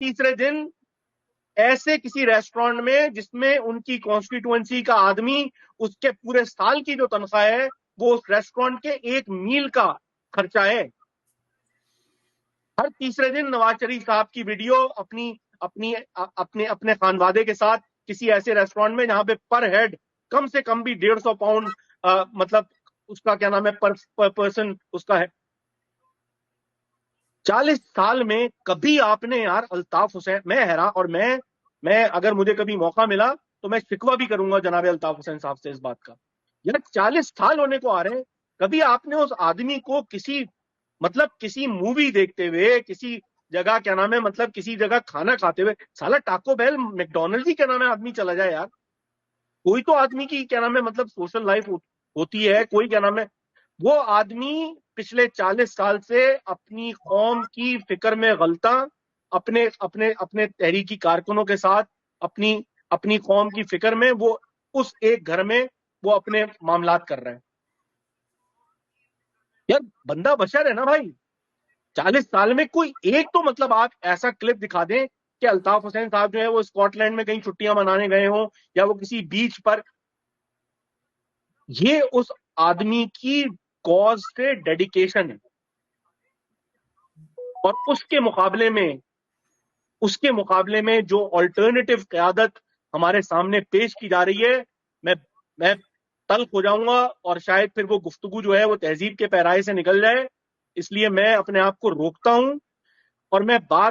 تیسرے دن ایسے کسی ریسٹورینٹ میں جس میں ان کی کانسٹیٹوئنسی کا آدمی اس کے پورے سال کی جو تنخواہ ہے وہ اس ریسٹورینٹ کے 1 میل کا خرچہ ہے. ہر تیسرے دن نواز شریف صاحب کی ویڈیو اپنے خانوادے کے ساتھ کسی ایسے ریسٹورینٹ میں جہاں پہ پر ہیڈ کم سے کم بھی 150 پاؤنڈ مطلب اس کا کیا نام ہے پر پرسن اس کا ہے. 40 سال میں کبھی آپ نے یار الطاف حسین، میں حیران، اور میں اگر مجھے کبھی موقع ملا تو میں شکوہ بھی کروں گا جناب الطاف حسین صاحب سے اس بات کا. یار 40 سال ہونے کو آ رہے ہیں، کبھی آپ نے اس آدمی کو کسی مووی دیکھتے ہوئے، کسی جگہ کیا نام ہے مطلب کسی جگہ کھانا کھاتے ہوئے، سالا ٹاکو بیل میک ڈونلڈ ہی کیا نام ہے آدمی چلا جائے یار. کوئی تو آدمی کی کیا نام ہے مطلب سوشل لائف ہوتی ہے، کوئی کیا نام ہے. وہ آدمی پچھلے 40 سال سے اپنی قوم کی فکر میں غلطاں، اپنے تحریکی کارکنوں کے ساتھ اپنی قوم کی فکر میں وہ اس ایک گھر میں وہ اپنے معاملات کر رہے ہیں. یار بندہ بشر ہے نا بھائی. 40 سال میں کوئی ایک تو مطلب آپ ایسا کلپ دکھا دیں کہ الطاف حسین صاحب جو ہے وہ اسکاٹ لینڈ میں کہیں چھٹیاں منانے گئے ہوں یا وہ کسی بیچ پر. یہ اس آدمی کی کاز سے ڈیڈیکیشن ہے. اور اس کے مقابلے میں جو آلٹرنیٹو قیادت ہمارے سامنے پیش کی جا رہی ہے، میں تلخ ہو جاؤں گا اور شاید پھر وہ گفتگو جو ہے وہ تہذیب کے پیرائے سے نکل جائے. اس لیے میں اپنے آپ کو روکتا ہوں اور میں بار